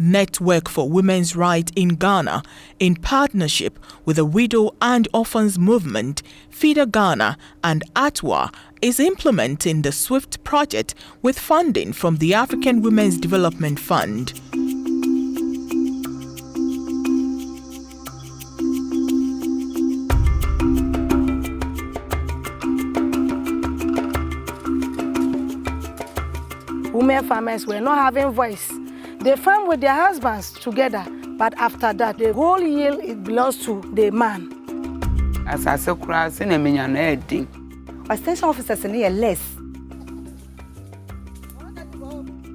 Network for Women's Rights in Ghana, in partnership with the Widow and Orphans Movement, FIDA Ghana and ATWA, is implementing the SWIFT project with funding from the African Women's Development Fund. Women farmers were not having voice. They farm with their husbands together, but after that, the whole yield it belongs to the man. As I said, crossing a million extension officers in here less.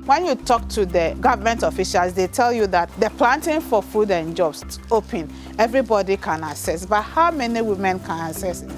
When you talk to the government officials, they tell you that the planting for food and jobs is open. Everybody can access, but how many women can access it?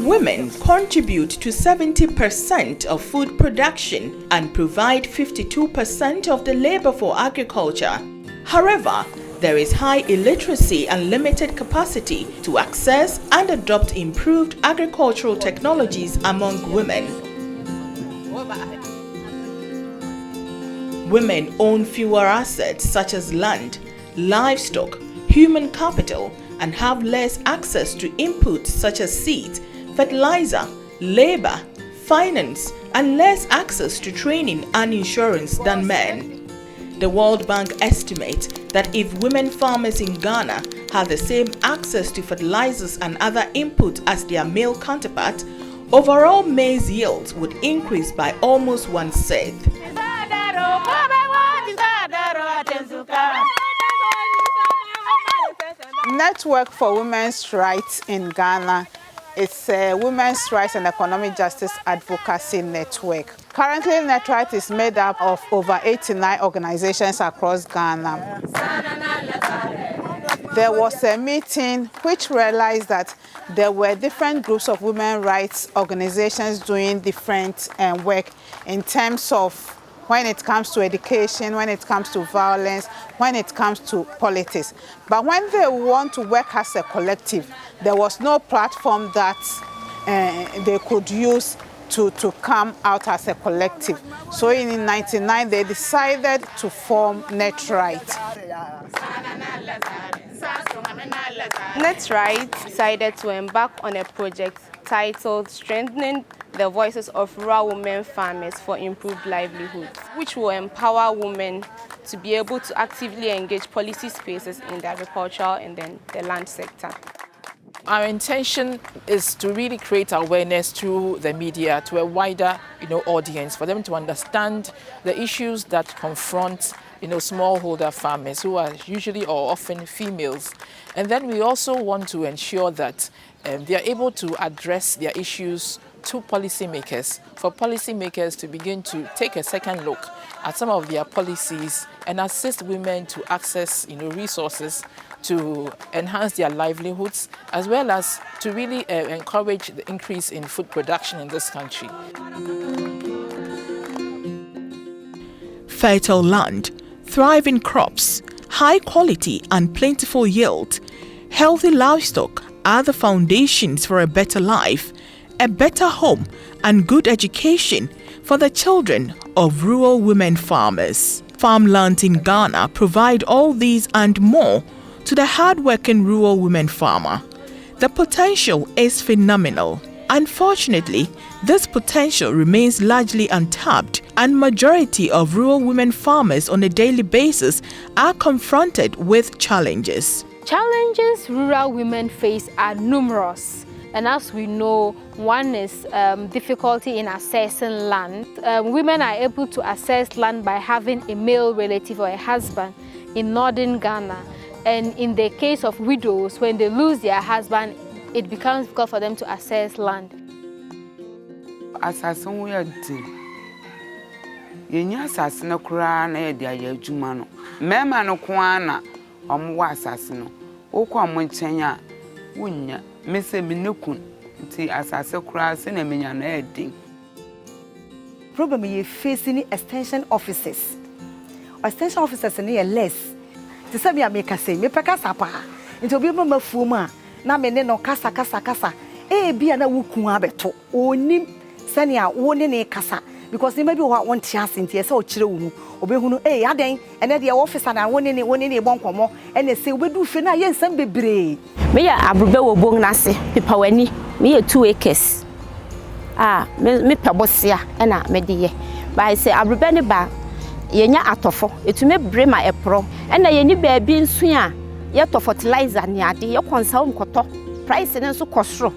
Women contribute to 70% of food production and provide 52% of the labor for agriculture. However, there is high illiteracy and limited capacity to access and adopt improved agricultural technologies among women. Women own fewer assets such as land, livestock, human capital, and have less access to inputs such as seeds, fertilizer, labor, finance, and less access to training and insurance than men. The World Bank estimates that if women farmers in Ghana had the same access to fertilizers and other inputs as their male counterparts, overall maize yields would increase by almost 1/6. Network for Women's Rights in Ghana is a women's rights and economic justice advocacy network. Currently, NETRIGHT is made up of over 89 organizations across Ghana. There was a meeting which realized that there were different groups of women's rights organizations doing different work in terms of when it comes to education, when it comes to violence, when it comes to politics. But when they want to work as a collective, there was no platform that they could use to come out as a collective. So in 1999, they decided to form NETRIGHT. NETRIGHT decided to embark on a project titled Strengthening the Voices of Rural Women Farmers for Improved Livelihoods, which will empower women to be able to actively engage policy spaces in the agricultural and then the land sector. Our intention is to really create awareness through the media to a wider, audience, for them to understand the issues that confront, smallholder farmers who are usually or often females. And then we also want to ensure that they are able to address their issues to policymakers, for policymakers to begin to take a second look at some of their policies and assist women to access, resources to enhance their livelihoods, as well as to really encourage the increase in food production in this country. Fertile land, thriving crops, high quality and plentiful yield, healthy livestock are the foundations for a better life, a better home, and good education for the children of rural women farmers. Farmland in Ghana provide all these and more to the hard-working rural women farmer. The potential is phenomenal. Unfortunately, this potential remains largely untapped, and majority of rural women farmers on a daily basis are confronted with challenges. Challenges rural women face are numerous. And as we know, one is difficulty in accessing land. Women are able to access land by having a male relative or a husband in northern Ghana. And in the case of widows, when they lose their husband, it becomes difficult for them to access land. Assassin we are doing. Yenya assassin kura na ye dia ya adwuma no. Mema no kwana omwa assassin. Okwa mo nkyenya wonya mese minekun nti assassin kura se na menya na edin. problem you facing extension officers. Extension officers are less. To say me make say me pekasa pa. Into be ma fuma na me ne no kasa. E bia na wuku abeto. Onim senia woni ne kasa because maybe one chance ntie say o kire wo mu. Obehunu aden ene de officer na woni ne bonkomo ene say obedu fe na ye nsam bebre. Me ya abrube wo bong na se pepa wani me 2 acres. Me pebosia na me de ye. Ba say abrube ne ba yenya atofo etume brema epro na yeni baabi nsu a ye to fertilizer ne ade ye konsa nkoto price ne nso kosro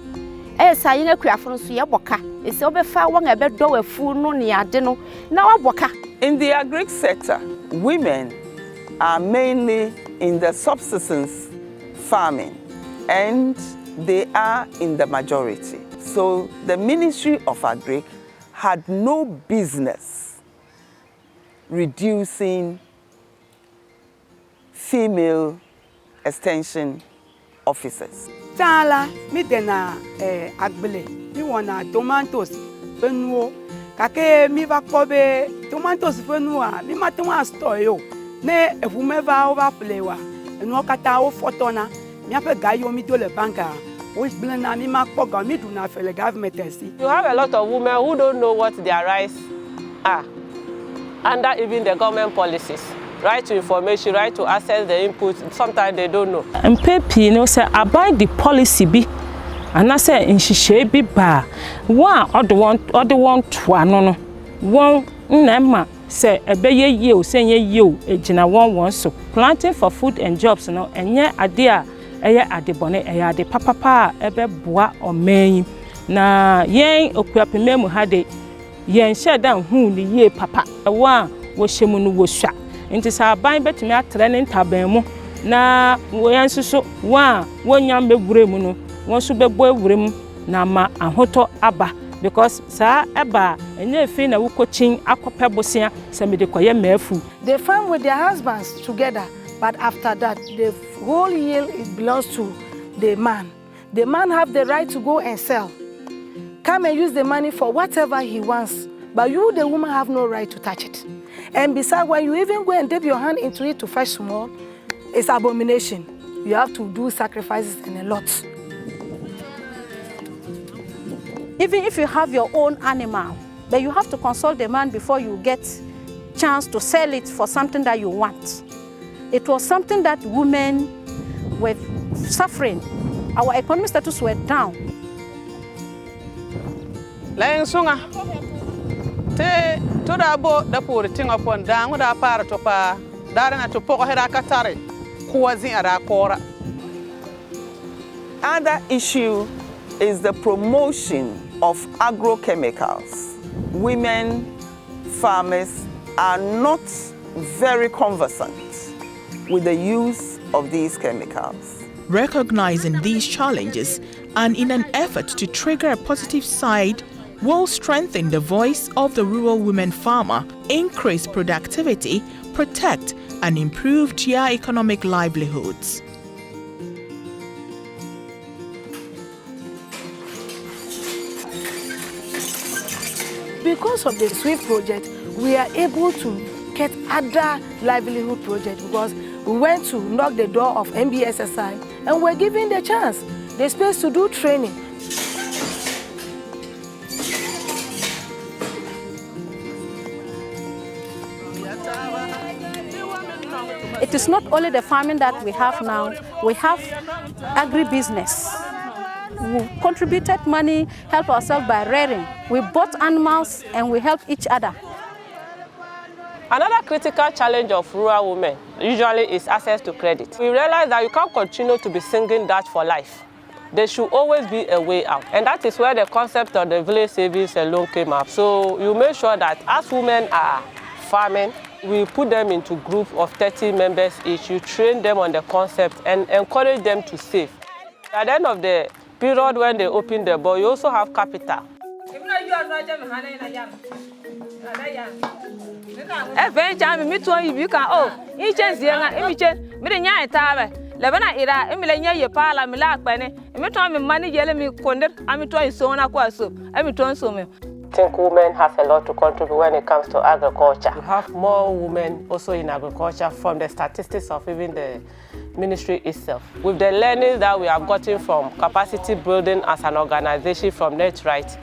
sa yena kuafo nso ye boka ese obefa won ebedo wafu no ne ade no na waboka. In the agric sector, women are mainly in the subsistence farming and they are in the majority. So the Ministry of Agric had no business reducing female extension officers. Tala mi dena agbele mi wana tomatoes fenuo kake mi va kobe tomatoes fenua mi matoma store yo ne efumeva over plewa enu kata o fotona mi ape gayo mi do le banka which blena mi makpoga mi do na fele government see. You have a lot of women who don't know what their rights are under even the government policies. Right to information, right to access the input, sometimes they don't know. MPP, say about the policy be, and I say in she be ba. One or the one no. One nema say a be ye say ye ejina one so planting for food and jobs no and ye idea adebone ade papa ebe boa o main na yen okuapememu hade yen share down hu ni ye papa one wo shemu no wo sha nti sa ban betumi atre ne ntaban mu na wo yan suso wa wonyam bewure mu no won so bebo awure mu na ma ahoto aba because sa eba enye fi na wukochin akope bosia se me de koye mafu. They farm with their husbands together, but after that the whole yield it belongs to the man. The man have the right to go and sell, come and use the money for whatever he wants, but you the woman have no right to touch it. And besides, when you even go and dip your hand into it to fetch small, it's abomination. You have to do sacrifices and a lot. Even if you have your own animal, but you have to consult the man before you get chance to sell it for something that you want. It was something that women were suffering. Our economic status were down. Te toda bo da por tinga pon da ngoda para to pa dara na to poko hera katare kuwazi ara kora. Another issue is the promotion of agrochemicals. Women farmers are not very conversant with the use of these chemicals. Recognizing these challenges and in an effort to trigger a positive side will strengthen the voice of the rural women farmer, increase productivity, protect and improve their economic livelihoods. Because of the SWIFT project, we are able to get other livelihood projects because we went to knock the door of MBSSI and we're given the chance, the space to do training. It is not only the farming that we have now, we have agribusiness. We contributed money, help ourselves by rearing. We bought animals and we help each other. Another critical challenge of rural women usually is access to credit. We realize that you can't continue to be singing that for life. There should always be a way out. And that is where the concept of the village savings and loan came up. So you make sure that as women are farming, we put them into groups of 30 members each. You train them on the concept and encourage them to save. At the end of the period when they open the board, you also have capital. think women have a lot to contribute when it comes to agriculture. We have more women also in agriculture from the statistics of even the ministry itself. With the learning that we have gotten from capacity building as an organization from NETRIGHT,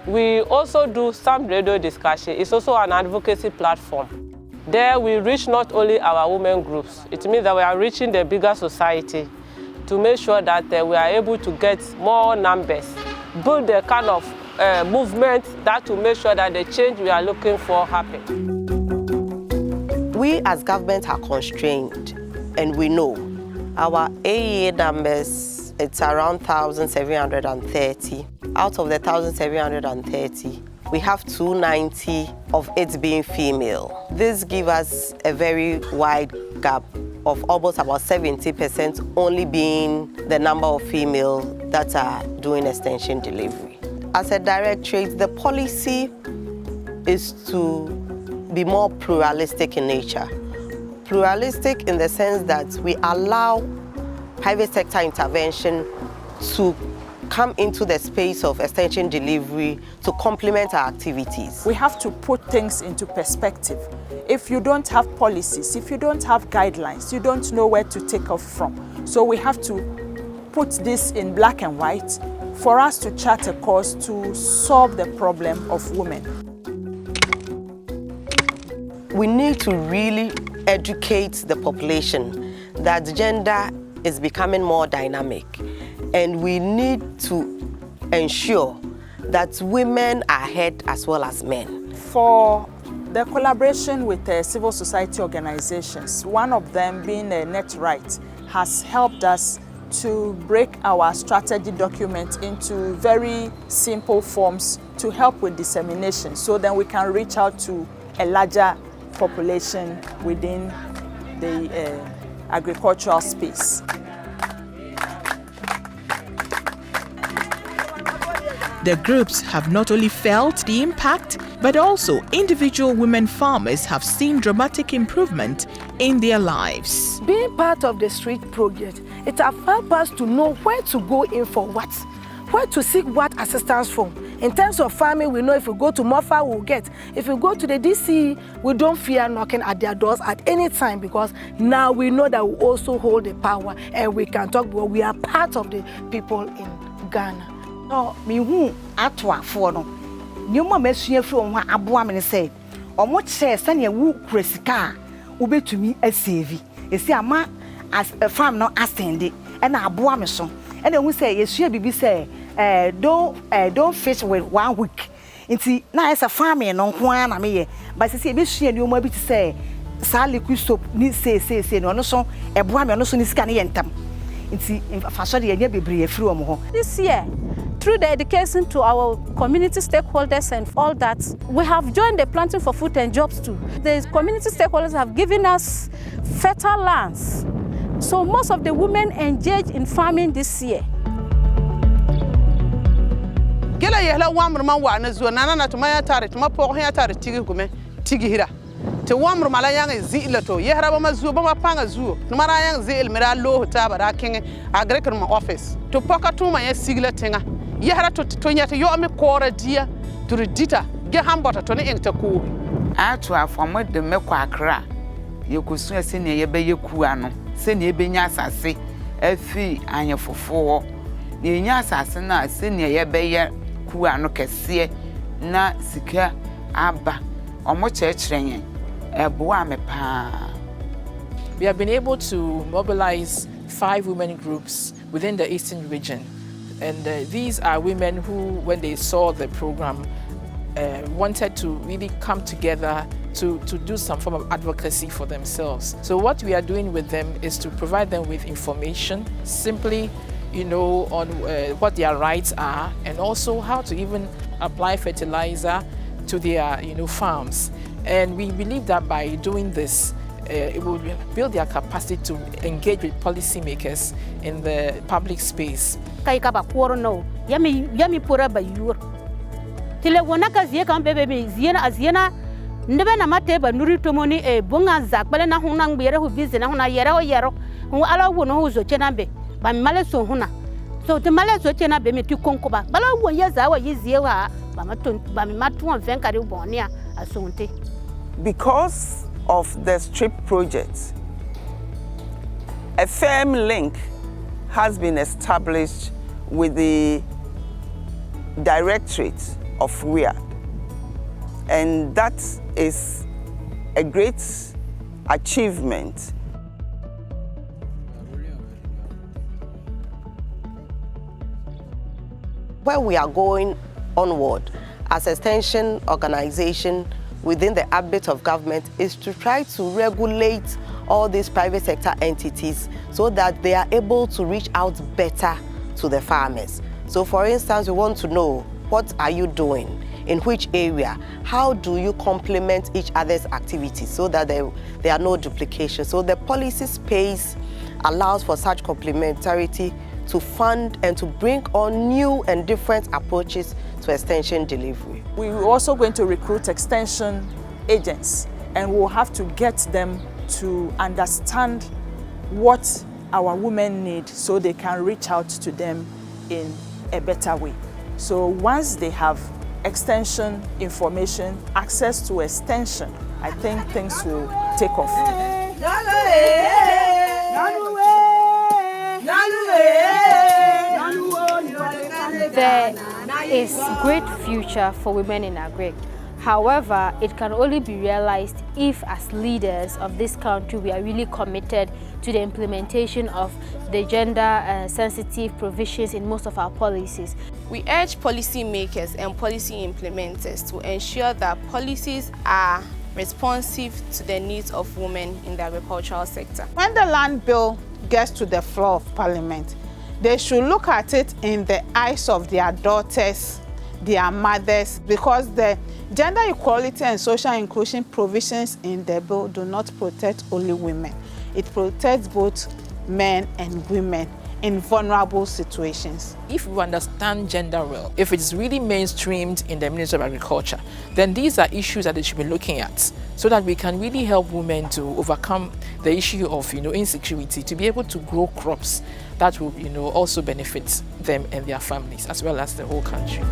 we also do some radio discussion. It's also an advocacy platform. There we reach not only our women groups, it means that we are reaching the bigger society to make sure that we are able to get more numbers, build the kind of movement that will make sure that the change we are looking for happens. We as government are constrained, and we know our AEA numbers, it's around 1,730. Out of the 1,730, we have 290 of it being female. This gives us a very wide gap of almost about 70% only being the number of females that are doing extension delivery. As a directorate, the policy is to be more pluralistic in nature. Pluralistic in the sense that we allow private sector intervention to come into the space of extension delivery to complement our activities. We have to put things into perspective. If you don't have policies, if you don't have guidelines, you don't know where to take off from. So we have to put this in black and white for us to chart a course to solve the problem of women. We need to really educate the population that gender is becoming more dynamic, and we need to ensure that women are ahead as well as men. For the collaboration with civil society organizations, one of them being NETRIGHT, has helped us to break our strategy document into very simple forms to help with dissemination, so then we can reach out to a larger population within the agricultural space. The groups have not only felt the impact, but also individual women farmers have seen dramatic improvement in their lives. Being part of the street project, it has helped us to know where to go in for what, where to seek what assistance from. In terms of farming, we know if we go to Mofa, we'll get. If we go to the DC, we don't fear knocking at their doors at any time, because now we know that we also hold the power and we can talk, because we are part of the people in Ghana. No, me who atwa for no. Nyoma mesua from ho aboa me say, omo che sane wu kresika ubetumi asave. Esi ama as a farm no ascend and aboa me so. And then we say yesua bibi say don't fish with 1 week. Nti na esa farming no ho na me ye. But say ebesua nyoma bi ti say sa liquid soap ni say no so eboa me no so ni sika ne yentam. Nti fashion de nya bebre afiri omo ho. This year, through the education to our community stakeholders and all that, we have joined the Planting for Food and Jobs too. The community stakeholders have given us fertile lands. So most of the women engage in farming this year. Gela yehla wamru man wa na zuwa nana to maya tare to mapo ya tare tigi gume tigi hira te wamru mala yang zila to yehra ba mazuwa ba mapanga zuwa numara yang zil mira lo ta ba da king agriculture office to poka tuma ya sigla tenga yehra to nyata yo me kora dia to redita ge hambota to ne enta ku atu afamo de me kwa akra ye kusu ase ne ye be ye ku ano se ne be nya asase afi anyefofo ne nya asase na se ne ye be ye ku ano kese na sika aba omo chechrenye ebo amepa. We have been able to mobilize 5 women groups within the Eastern region. And these are women who, when they saw the program, wanted to really come together to do some form of advocacy for themselves. So what we are doing with them is to provide them with information, simply, on what their rights are, and also how to even apply fertilizer to their, farms. And we believe that by doing this, it will build their capacity to engage with policymakers in the public space. Kai kaba kuoro no, yami pura ba yur. Tile wona ka zie kan bebe ziena ndebe na mate ba nuri tomoni bunga zakbale na huna ngbere hu bizi na huna yero hu ala wo no hu zo chenambe ba male so huna. So te male so chena be me ti konko ba. Bala wo ye za wa ye zie wa Because of the strip project, a firm link has been established with the Directorate of WIAD, and that is a great achievement. Where we are going onward as extension organization within the ambit of government is to try to regulate all these private sector entities so that they are able to reach out better to the farmers. So for instance, we want to know, what are you doing? In which area? How do you complement each other's activities so that there are no duplications? So the policy space allows for such complementarity to fund and to bring on new and different approaches to extension delivery. We're also going to recruit extension agents, and we'll have to get them to understand what our women need so they can reach out to them in a better way. So once they have extension information, access to extension, I think things will take off. There is great future for women in agri. However, it can only be realized if, as leaders of this country, we are really committed to the implementation of the gender-sensitive provisions in most of our policies. We urge policymakers and policy implementers to ensure that policies are responsive to the needs of women in the agricultural sector. When the land bill gets to the floor of Parliament, they should look at it in the eyes of their daughters, their mothers, because the gender equality and social inclusion provisions in the bill do not protect only women. It protects both men and women in vulnerable situations. If we understand gender well, if it's really mainstreamed in the Ministry of Agriculture, then these are issues that they should be looking at so that we can really help women to overcome the issue of insecurity, to be able to grow crops that will also benefit them and their families as well as the whole country.